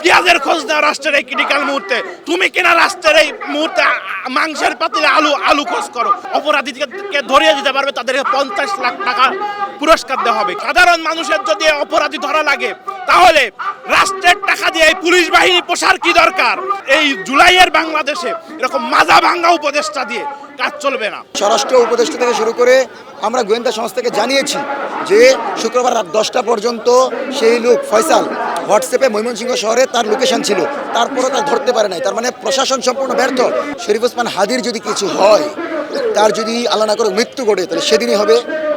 পেঁয়াজের খোঁজ দাও রাষ্ট্রের এই ক্রিটিক্যাল মুহূর্তে, তুমি কিনা রাষ্ট্রের এই মুহূর্তে মাংসের পাতিলে আলু খোঁজ করো। অপরাধীকে ধরিয়ে দিতে পারবে, তাদেরকে 50 লাখ টাকা পুরস্কার দেওয়া হবে। সাধারণ মানুষের যদি অপরাধী ধরা লাগে তাহলে রাষ্ট্রের টাকা দিয়ে এই পুলিশ বাহিনী পোষার কি দরকার? এই জুলাইয়ের বাংলাদেশে এরকম মাজা ভাঙ্গা উপদেষ্টা দিয়ে কাজ চলবে না। স্বরাষ্ট্র উপদেষ্টা থেকে শুরু করে আমরা গোয়েন্দা সংস্থাকে জানিয়েছি যে শুক্রবার রাত 10টা পর্যন্ত সেই লোক ফয়সাল হোয়াটসঅ্যাপে ময়মনসিংহ শহরে তার লোকেশন ছিল, তারপরও তার ধরতে পারে নাই। তার মানে প্রশাসন সম্পূর্ণ ব্যর্থ। শরীফ ওসমান হাদির যদি কিছু হয়, তার যদি আল্লাহ না করে মৃত্যু ঘটে, তাহলে সেদিনই হবে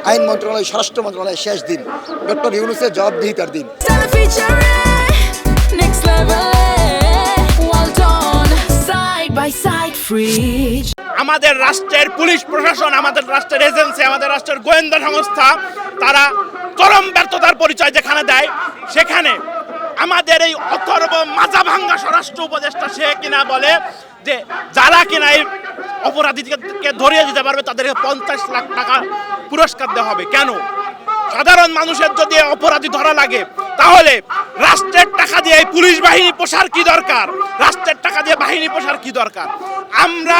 আইন মন্ত্রণালয়, স্বরাষ্ট্র মন্ত্রণালয়ের শেষ দিন, ডক্টর ইউনূসের জবাবদিহিতার দিন। আমাদের রাষ্ট্রের পুলিশ প্রশাসন, আমাদের রাষ্ট্রের এজেন্সি, আমাদের রাষ্ট্রের গোয়েন্দা সংস্থা, তারা চরম ব্যর্থতার পরিচয় যেখানে দেয়, সেখানে আমাদের এই অথর্ব মাজা ভাঙ্গা স্বরাষ্ট্র উপদেষ্টা সে কিনা বলে যে যারা কিনা এই অপরাধীকে ধরিয়ে দিতে পারবে তাদেরকে 50 লাখ টাকা পুরস্কার দেওয়া হবে। কেন? সাধারণ মানুষের যদি অপরাধী ধরা লাগে তাহলে রাষ্ট্রের টাকা দিয়ে এই পুলিশ বাহিনী পোষার কি দরকার? রাষ্ট্রের টাকা দিয়ে বাহিনী পোষার কি দরকার? আমরা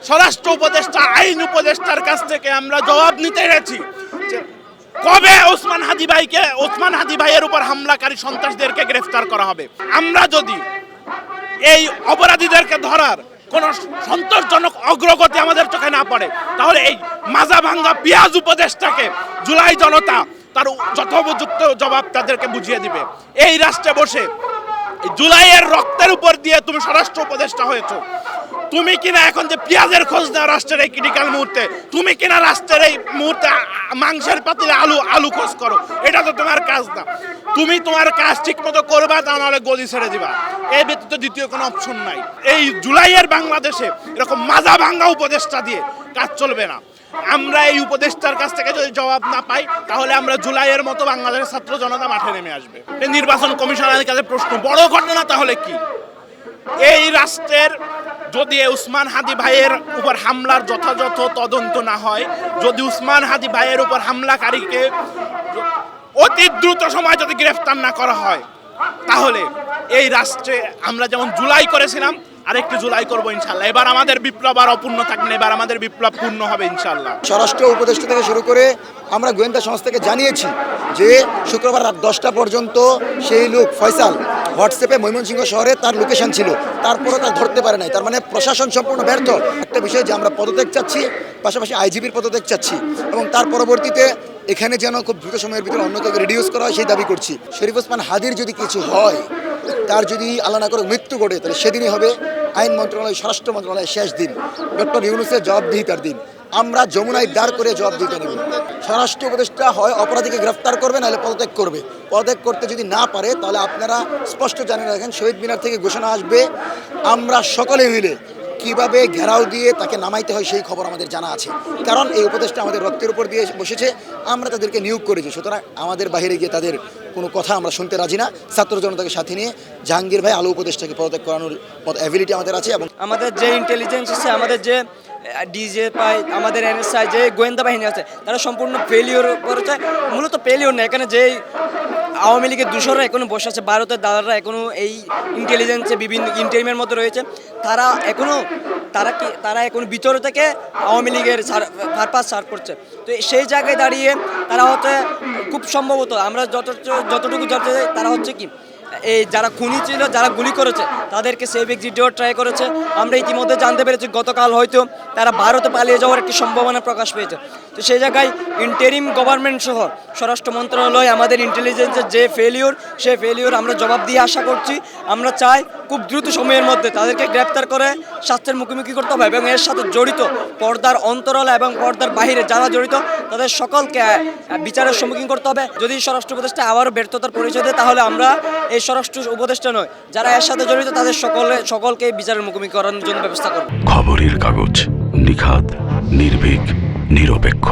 স্বরাষ্ট্র উপদেষ্টা, আইন উপদেষ্টার কাছ থেকে আমরা জবাব নিতে গেছি যে কবে ওসমান হাদি ভাইয়ের উপর হামলাকারী সন্ত্রাসীদেরকে গ্রেফতার করা হবে। আমরা যদি এই অপরাধীদেরকে ধরার কোন সন্তোষজনক অগ্রগতি আমাদের চোখে না পড়ে, তাহলে এই মাজা ভাঙ্গা পেঁয়াজ উপদেষ্টাকে জুলাই জনতা তার যথোপযুক্ত জবাব তাদেরকে বুঝিয়ে দিবে। এই রাষ্ট্রে বসে জুলাইয়ের রক্তের উপর দিয়ে তুমি স্বরাষ্ট্র উপদেষ্টা হয়েছো, তুমি কিনা এখন যে পেঁয়াজের খোঁজ দাও রাষ্ট্রের এই ক্রিটিক্যাল মুহূর্তে, তুমি কিনা রাষ্ট্রের এই মুহূর্তে মাংসের পাতিলে আলু খোঁজ করো, এটা তো তোমার কাজ না। তুমি তোমার কাজ ঠিক মতো করবা, তা নাহলে গদি ছেড়ে দিবা। এই ব্যতীত দ্বিতীয় কোনো অপশন নাই। এই জুলাইয়ের বাংলাদেশে এরকম মাজা ভাঙ্গা উপদেষ্টা দিয়ে কাজ চলবে না। আমরা এই উপদেষ্টার কাছ থেকে যদি জবাব না পাই, তাহলে আমরা জুলাইয়ের মতো বাংলাদেশের ছাত্র জনতা মাঠে নেমে আসবে। নির্বাচন কমিশনের কাছে প্রশ্ন, বড় ঘটনা তাহলে কি? এই রাষ্ট্রের যদি উসমান হাদি ভাইয়ের উপর হামলার যথাযথ তদন্ত না হয়, যদি উসমান হাদি ভাইয়ের উপর হামলাকারীকে অতি দ্রুত সময় যদি গ্রেফতার না করা হয়, তাহলে এই রাষ্ট্রে আমরা যেমন জুলাই করেছিলাম আরেকটি জুলাই করবো ইনশাল্লাহ। এবার আমাদের বিপ্লব আর অপূর্ণ থাকবে না, এবার আমাদের বিপ্লব পূর্ণ হবে ইনশাল্লাহ। স্বরাষ্ট্র উপদেষ্টা থেকে শুরু করে আমরা গোয়েন্দা সংস্থাকে জানিয়েছি যে শুক্রবার রাত 10টা পর্যন্ত সেই লোক ফয়সাল হোয়াটসঅ্যাপে ময়মনসিংহ শহরে তার লোকেশন ছিল, তারপরও তার ধরতে পারে নাই। তার মানে প্রশাসন সম্পূর্ণ ব্যর্থ। একটা বিষয় যে আমরা পদত্যাগ চাচ্ছি, পাশাপাশি আইজিপির পদত্যাগ চাচ্ছি, এবং তার পরবর্তীতে এখানে যেন খুব দ্রুত সময়ের ভিতরে অন্য কাউকে রিডিউস করা হয় সেই দাবি করছি। শরীফ ওসমান হাদির যদি কিছু হয়, তার যদি আল্লাহ না করে মৃত্যু ঘটে, তাহলে সেদিনই হবে আইন মন্ত্রণালয়, স্বরাষ্ট্র মন্ত্রণালয়ের শেষ দিন, ডক্টর ইউনূসের জবাবদিহিতার দিন। আমরা যমুনায় দাঁড় করে জবাব দিতে নেব। স্বরাষ্ট্র উপদেষ্টা হয় অপরাধীকে গ্রেফতার করবে, নাহলে পদত্যাগ করবে। পদত্যাগ করতে যদি না পারে, তাহলে আপনারা স্পষ্ট জানিয়ে রাখেন, শহীদ মিনার থেকে ঘোষণা আসবে, আমরা সকলে মিলে কিভাবে ঘেরাও দিয়ে তাকে নামাইতে হয় সেই খবর আমাদের জানা আছে। কারণ এই উপদেষ্টা আমাদের রক্তের উপর দিয়ে বসেছে, আমরা তাদেরকে নিয়োগ করেছি। সুতরাং আমাদের বাইরে গিয়ে তাদের কোনো কথা আমরা শুনতে রাজি না। ছাত্র জনতাকে সাথে নিয়ে জাহাঙ্গীর ভাই আলো উপদেষ্টাকে পদত্যাগ করানোর অ্যাবিলিটি আমাদের আছে। এবং আমাদের যে ইন্টেলিজেন্স আছে, আমাদের যে ডিজে পাই, আমাদের এনএসআই, যে গোয়েন্দা বাহিনী আছে, তারা সম্পূর্ণ ফেলিওর করেছে। মূলত ফেলিওর না, এখানে যেই আওয়ামী লীগের দূষররা এখনও বসে আছে, ভারতের দাদারা এখনও এই ইন্টেলিজেন্সে বিভিন্ন ইন্টারিমের মধ্যে রয়েছে, তারা এখনো ভিতরে থেকে আওয়ামী লীগের পারপাস সার্ভ করছে। তো সেই জায়গায় দাঁড়িয়ে তারা হচ্ছে খুব সম্ভবত আমরা যতটুকু জানতে চাই, তারা হচ্ছে কি এই যারা খুনি ছিল, যারা গুলি করেছে, তাদেরকে সেভ এক্সিট দেওয়ার ট্রাই করেছে। আমরা ইতিমধ্যে জানতে পেরেছি গতকাল হয়তো তারা ভারতে পালিয়ে যাওয়ার একটি সম্ভাবনা প্রকাশ পেয়েছে। তো সেই জায়গায় ইন্টারিম গভর্নমেন্ট সহ স্বরাষ্ট্র মন্ত্রণালয় আমাদের ইন্টেলিজেন্সের যে ফেলিওর, সেই ফেলিওর আমরা জবাব দিয়ে আশা করছি। আমরা চাই খুব দ্রুত সময়ের মধ্যে তাদেরকে গ্রেপ্তার করে শাস্তির মুখোমুখি করতে হবে, এবং এর সাথে জড়িত পর্দার অন্তরালে এবং পর্দার বাহিরে যারা জড়িত তাদের সকলকে বিচারের সম্মুখীন করতে হবে। যদি স্বরাষ্ট্র উপদেষ্টা আবারও ব্যর্থতার পরিচয় দেয়, তাহলে আমরা এই স্বরাষ্ট্র উপদেষ্টা নয়, যারা এর সাথে জড়িত তাদের সকলকে বিচারের মুখোমুখি করানোর জন্য ব্যবস্থা করব। খবরের কাগজ, নিখাত, নির্ভীক, নিরপেক্ষ।